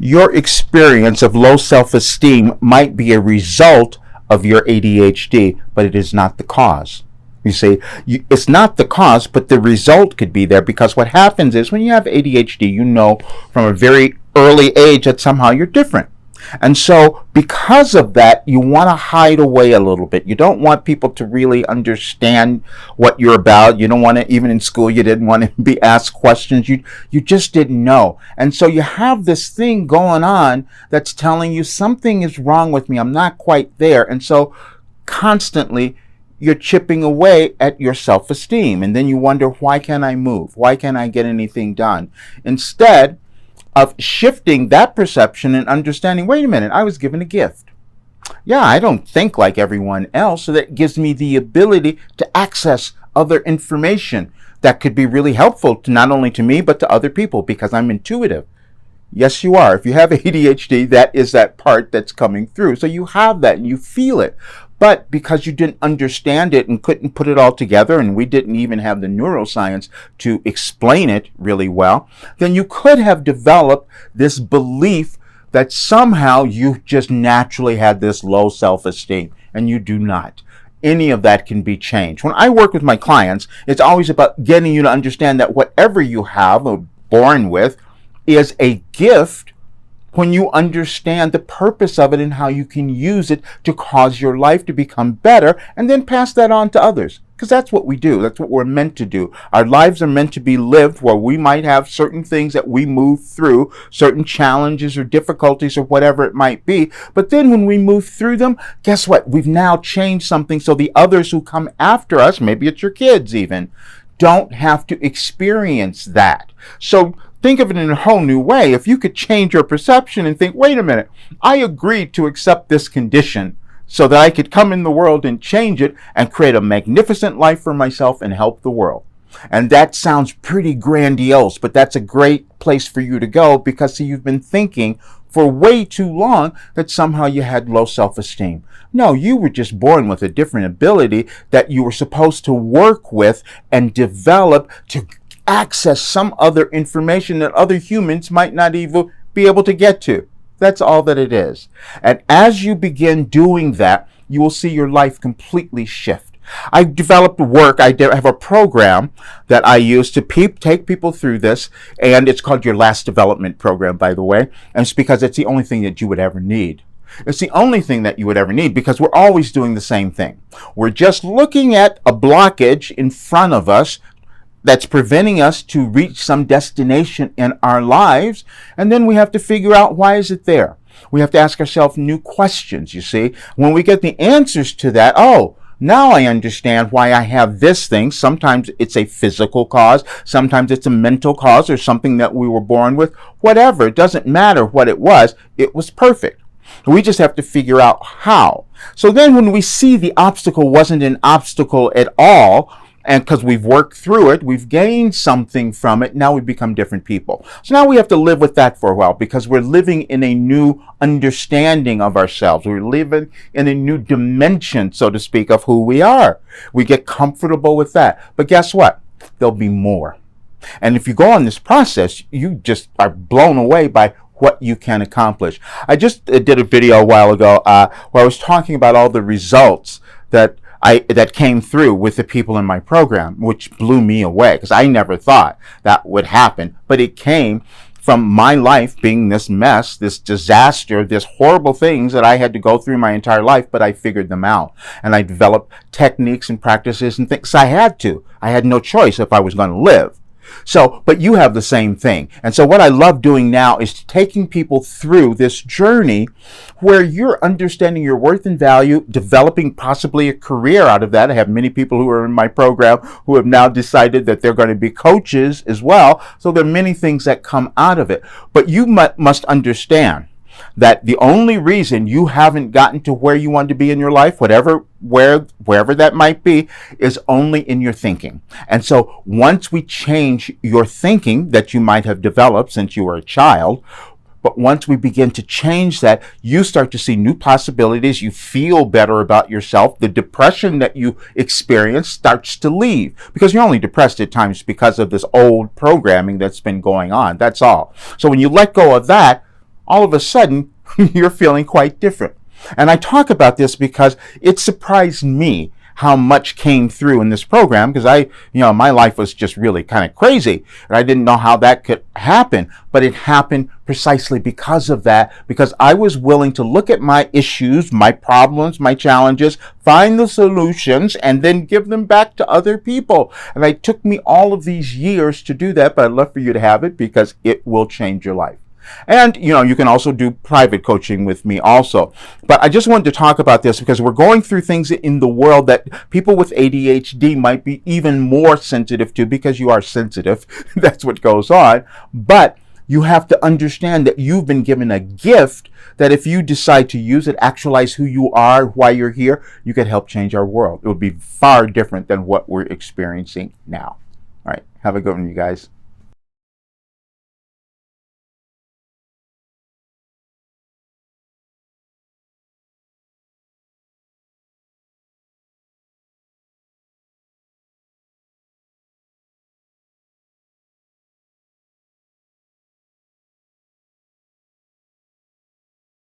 Your experience of low self-esteem might be a result of your ADHD, but it is not the cause. You see, it's not the cause, but the result could be there, because what happens is when you have ADHD, you know from a very early age that somehow you're different. And so because of that, you want to hide away a little bit. You don't want people to really understand what you're about. You don't want to, even in school, you didn't want to be asked questions. You just didn't know. And so you have this thing going on that's telling you something is wrong with me. I'm not quite there. And so constantly you're chipping away at your self-esteem. And then you wonder, why can't I move? Why can't I get anything done? Instead of shifting that perception and understanding, wait a minute, I was given a gift. Yeah, I don't think like everyone else, so that gives me the ability to access other information that could be really helpful to not only to me, but to other people, because I'm intuitive. Yes, you are. If you have ADHD, that is that part that's coming through. So you have that and you feel it. But because you didn't understand it and couldn't put it all together, and we didn't even have the neuroscience to explain it really well, then you could have developed this belief that somehow you just naturally had this low self-esteem, and you do not. Any of that can be changed. When I work with my clients, it's always about getting you to understand that whatever you have or born with is a gift, when you understand the purpose of it and how you can use it to cause your life to become better, and then pass that on to others. Because that's what we do. That's what we're meant to do. Our lives are meant to be lived where we might have certain things that we move through, certain challenges or difficulties or whatever it might be. But then when we move through them, guess what? We've now changed something so the others who come after us, maybe it's your kids even, don't have to experience that. So think of it in a whole new way. If you could change your perception and think, wait a minute, I agreed to accept this condition so that I could come in the world and change it and create a magnificent life for myself and help the world. And that sounds pretty grandiose, but that's a great place for you to go, because see, you've been thinking for way too long that somehow you had low self-esteem. No, you were just born with a different ability that you were supposed to work with and develop to access some other information that other humans might not even be able to get to. That's all that it is. And as you begin doing that, you will see your life completely shift. I developed work. I have a program that I use to take people through this, and it's called your Last Development Program, by the way. And it's because it's the only thing that you would ever need. It's the only thing that you would ever need, because we're always doing the same thing. We're just looking at a blockage in front of us that's preventing us to reach some destination in our lives. And then we have to figure out, why is it there? We have to ask ourselves new questions, you see. When we get the answers to that, oh, now I understand why I have this thing. Sometimes it's a physical cause. Sometimes it's a mental cause, or something that we were born with. Whatever, it doesn't matter what it was perfect. We just have to figure out how. So then when we see the obstacle wasn't an obstacle at all, and because we've worked through it, we've gained something from it, now we become different people. So now we have to live with that for a while, because we're living in a new understanding of ourselves. We're living in a new dimension, so to speak, of who we are. We get comfortable with that. But guess what? There'll be more. And if you go on this process, you just are blown away by what you can accomplish. I just did a video a while ago where I was talking about all the results that came through with the people in my program, which blew me away, because I never thought that would happen. But it came from my life being this mess, this disaster, this horrible things that I had to go through my entire life, but I figured them out. And I developed techniques and practices and things. I had to. I had no choice if I was going to live. So, but you have the same thing. And so what I love doing now is taking people through this journey where you're understanding your worth and value, developing possibly a career out of that. I have many people who are in my program who have now decided that they're going to be coaches as well. So there are many things that come out of it. But you must understand that the only reason you haven't gotten to where you want to be in your life, wherever that might be, is only in your thinking. And so once we change your thinking that you might have developed since you were a child, but once we begin to change that, you start to see new possibilities. You feel better about yourself. The depression that you experience starts to leave, because you're only depressed at times because of this old programming that's been going on. That's all. So when you let go of that, all of a sudden you're feeling quite different. And I talk about this because it surprised me how much came through in this program, because my life was just really kind of crazy and I didn't know how that could happen, but it happened precisely because of that, because I was willing to look at my issues, my problems, my challenges, find the solutions, and then give them back to other people. And it took me all of these years to do that, but I'd love for you to have it because it will change your life. And, you can also do private coaching with me also. But I just wanted to talk about this because we're going through things in the world that people with ADHD might be even more sensitive to, because you are sensitive. That's what goes on. But you have to understand that you've been given a gift that if you decide to use it, actualize who you are, why you're here, you could help change our world. It would be far different than what we're experiencing now. All right. Have a good one, you guys.